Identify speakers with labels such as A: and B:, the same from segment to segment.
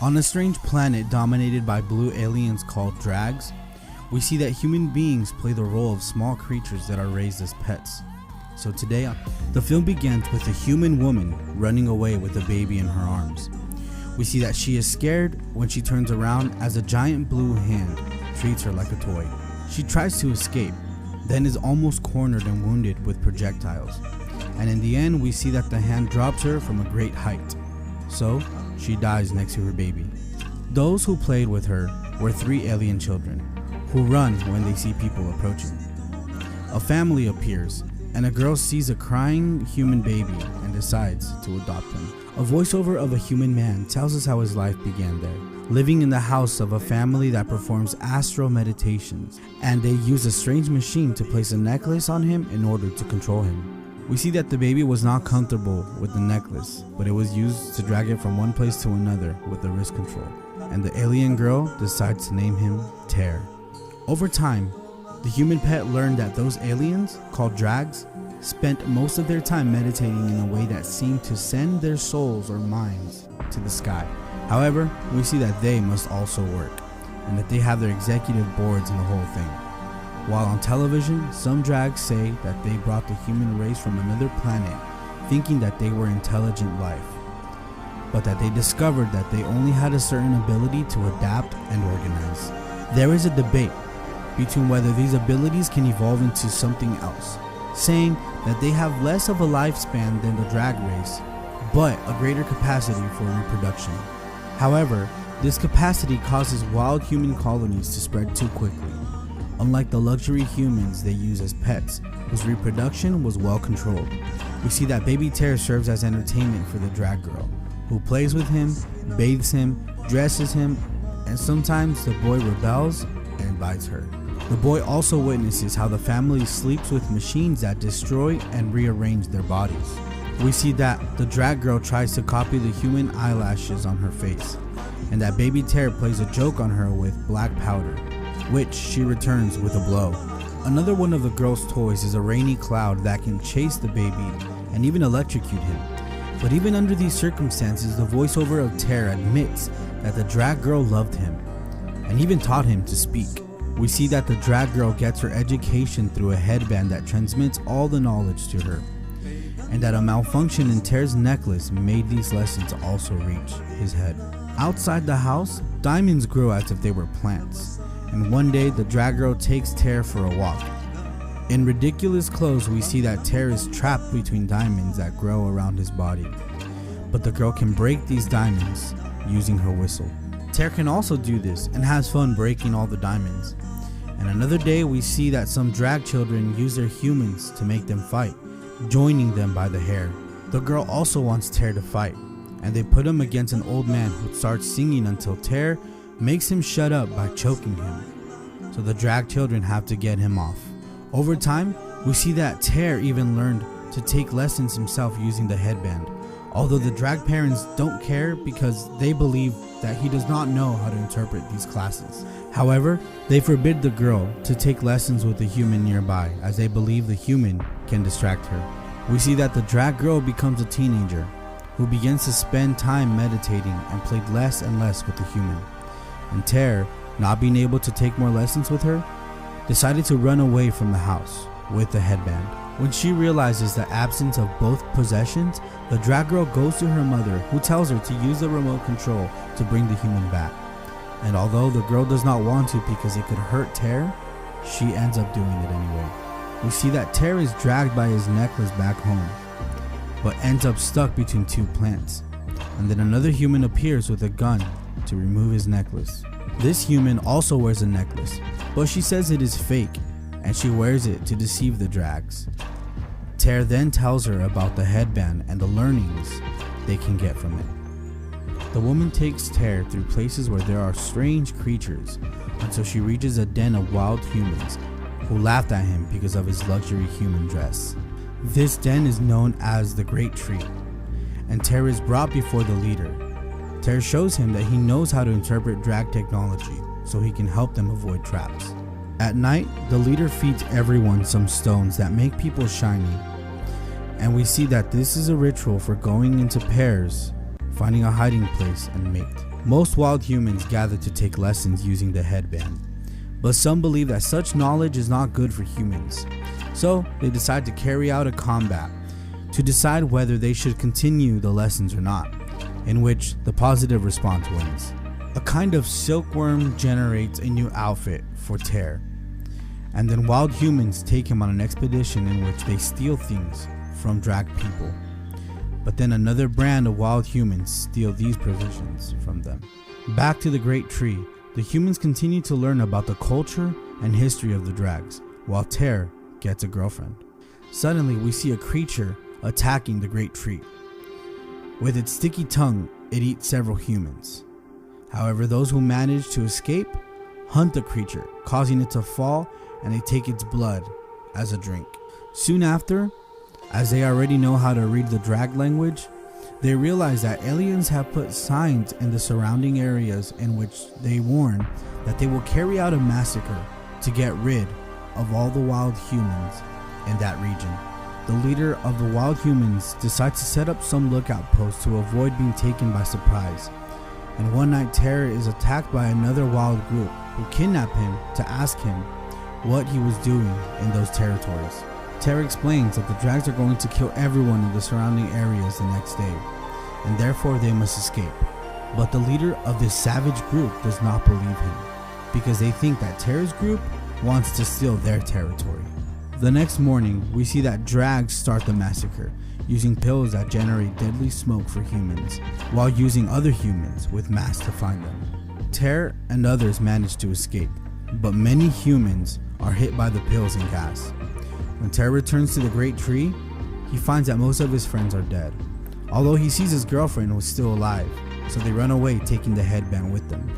A: On a strange planet dominated by blue aliens called drags, we see that human beings play the role of small creatures that are raised as pets. So today, the film begins with a human woman running away with a baby in her arms. We see that she is scared when she turns around as a giant blue hand treats her like a toy. She tries to escape, then is almost cornered and wounded with projectiles. And in the end, we see that the hand drops her from a great height. So, she dies next to her baby. Those who played with her were 3 alien children, who run when they see people approaching. A family appears, and a girl sees a crying human baby and decides to adopt him. A voiceover of a human man tells us how his life began there, living in the house of a family that performs astral meditations, and they use a strange machine to place a necklace on him in order to control him. We see that the baby was not comfortable with the necklace, but it was used to drag it from one place to another with the wrist control, and the alien girl decides to name him Ter. Over time, the human pet learned that those aliens, called drags, spent most of their time meditating in a way that seemed to send their souls or minds to the sky. However, we see that they must also work, and that they have their executive boards in the whole thing. While on television, some drags say that they brought the human race from another planet, thinking that they were intelligent life, but that they discovered that they only had a certain ability to adapt and organize. There is a debate between whether these abilities can evolve into something else, saying that they have less of a lifespan than the drag race, but a greater capacity for reproduction. However, this capacity causes wild human colonies to spread too quickly, unlike the luxury humans they use as pets, whose reproduction was well controlled. We see that baby Ter serves as entertainment for the drag girl, who plays with him, bathes him, dresses him, and sometimes the boy rebels and bites her. The boy also witnesses how the family sleeps with machines that destroy and rearrange their bodies. We see that the drag girl tries to copy the human eyelashes on her face, and that baby Ter plays a joke on her with black powder, which she returns with a blow. Another one of the girl's toys is a rainy cloud that can chase the baby and even electrocute him. But even under these circumstances, the voiceover of Ter admits that the drag girl loved him and even taught him to speak. We see that the drag girl gets her education through a headband that transmits all the knowledge to her, and that a malfunction in Ter's necklace made these lessons also reach his head. Outside the house, diamonds grow as if they were plants, and one day the drag girl takes Ter for a walk. In ridiculous clothes, we see that Ter is trapped between diamonds that grow around his body, but the girl can break these diamonds using her whistle. Ter can also do this and has fun breaking all the diamonds. And another day we see that some drag children use their humans to make them fight, joining them by the hair. The girl also wants Ter to fight, and they put him against an old man who starts singing until Ter makes him shut up by choking him. So the drag children have to get him off. Over time, we see that Ter even learned to take lessons himself using the headband, although the drag parents don't care because they believe that he does not know how to interpret these classes. However, they forbid the girl to take lessons with the human nearby, as they believe the human can distract her. We see that the drag girl becomes a teenager who begins to spend time meditating and played less and less with the human. And Ter, not being able to take more lessons with her, decided to run away from the house with the headband. When she realizes the absence of both possessions, the drag girl goes to her mother, who tells her to use the remote control to bring the human back. And although the girl does not want to because it could hurt Ter, she ends up doing it anyway. We see that Ter is dragged by his necklace back home, but ends up stuck between 2 plants. And then another human appears with a gun to remove his necklace. This human also wears a necklace, but she says it is fake, and she wears it to deceive the drags. Ter then tells her about the headband and the learnings they can get from it. The woman takes Ter through places where there are strange creatures until she reaches a den of wild humans who laughed at him because of his luxury human dress. This den is known as the Great Tree, and Ter is brought before the leader. Ter shows him that he knows how to interpret drag technology so he can help them avoid traps. At night, the leader feeds everyone some stones that make people shiny, and we see that this is a ritual for going into pairs, finding a hiding place and mate. Most wild humans gather to take lessons using the headband, but some believe that such knowledge is not good for humans. So they decide to carry out a combat to decide whether they should continue the lessons or not, in which the positive response wins. A kind of silkworm generates a new outfit for Terr, and then wild humans take him on an expedition in which they steal things from drag people. But then another brand of wild humans steal these provisions from them. Back to the Great Tree, the humans continue to learn about the culture and history of the drags, while Terr gets a girlfriend. Suddenly, we see a creature attacking the Great Tree. With its sticky tongue, it eats several humans. However, those who manage to escape hunt the creature, causing it to fall, and they take its blood as a drink. Soon after, as they already know how to read the drag language, they realize that aliens have put signs in the surrounding areas in which they warn that they will carry out a massacre to get rid of all the wild humans in that region. The leader of the wild humans decides to set up some lookout posts to avoid being taken by surprise. And one night, Terr is attacked by another wild group who kidnap him to ask him what he was doing in those territories. Terr explains that the drags are going to kill everyone in the surrounding areas the next day, and therefore they must escape. But the leader of this savage group does not believe him, because they think that Terr's group wants to steal their territory. The next morning, we see that drags start the massacre, using pills that generate deadly smoke for humans, while using other humans with masks to find them. Terr and others manage to escape, but many humans are hit by the pills and gas. When Terr returns to the Great Tree, he finds that most of his friends are dead, although he sees his girlfriend was still alive, so they run away taking the headband with them.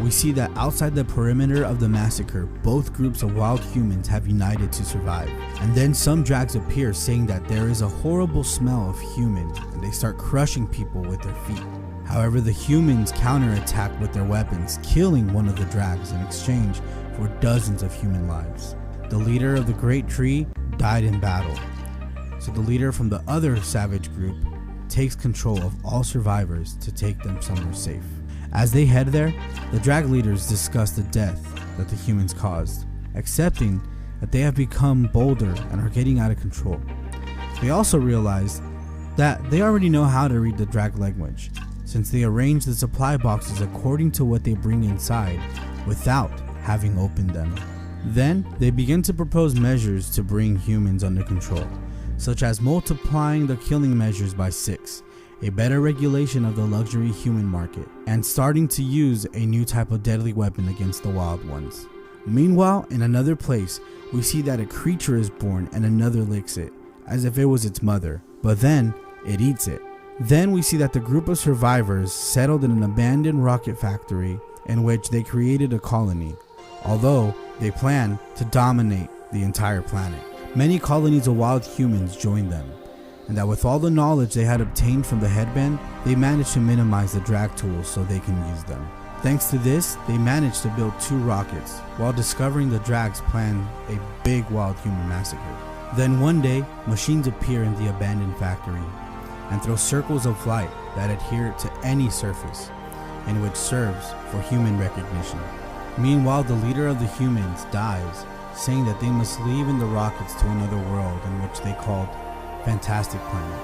A: We see that outside the perimeter of the massacre, both groups of wild humans have united to survive. And then some drags appear saying that there is a horrible smell of humans, and they start crushing people with their feet. However, the humans counterattack with their weapons, killing one of the drags in exchange for dozens of human lives. The leader of the Great Tree died in battle, so the leader from the other savage group takes control of all survivors to take them somewhere safe. As they head there, the drag leaders discuss the death that the humans caused, accepting that they have become bolder and are getting out of control. They also realize that they already know how to read the drag language, since they arrange the supply boxes according to what they bring inside without having opened them. Then they begin to propose measures to bring humans under control, such as multiplying the killing measures by 6, a better regulation of the luxury human market, and starting to use a new type of deadly weapon against the wild ones. Meanwhile, in another place, we see that a creature is born and another licks it, as if it was its mother, but then it eats it. Then we see that the group of survivors settled in an abandoned rocket factory in which they created a colony, although they plan to dominate the entire planet. Many colonies of wild humans joined them, and that with all the knowledge they had obtained from the headband, they managed to minimize the drag tools so they can use them. Thanks to this, they managed to build 2 rockets, while discovering the drags plan a big wild human massacre. Then one day, machines appear in the abandoned factory, and throw circles of light that adhere to any surface, and which serves for human recognition. Meanwhile, the leader of the humans dies, saying that they must leave in the rockets to another world in which they called Fantastic Planet.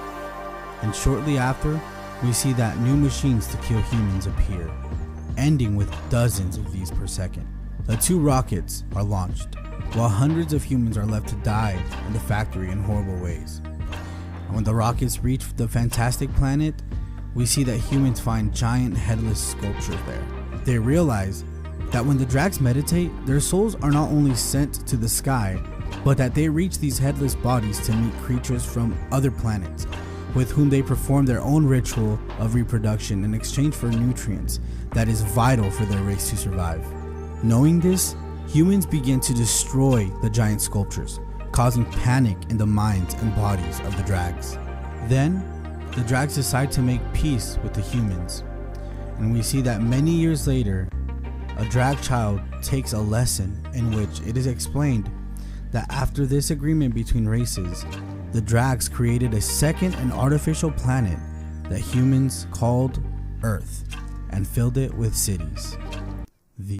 A: And shortly after, we see that new machines to kill humans appear, ending with dozens of these per second. The 2 rockets are launched, while hundreds of humans are left to die in the factory in horrible ways. And when the rockets reach the Fantastic Planet, we see that humans find giant headless sculptures there. They realize that when the drags meditate, their souls are not only sent to the sky, but that they reach these headless bodies to meet creatures from other planets, with whom they perform their own ritual of reproduction in exchange for nutrients that is vital for their race to survive. Knowing this, humans begin to destroy the giant sculptures, causing panic in the minds and bodies of the drags. Then, the drags decide to make peace with the humans, and we see that many years later, a drag child takes a lesson in which it is explained that after this agreement between races, the drags created a second and artificial planet that humans called Earth, and filled it with cities.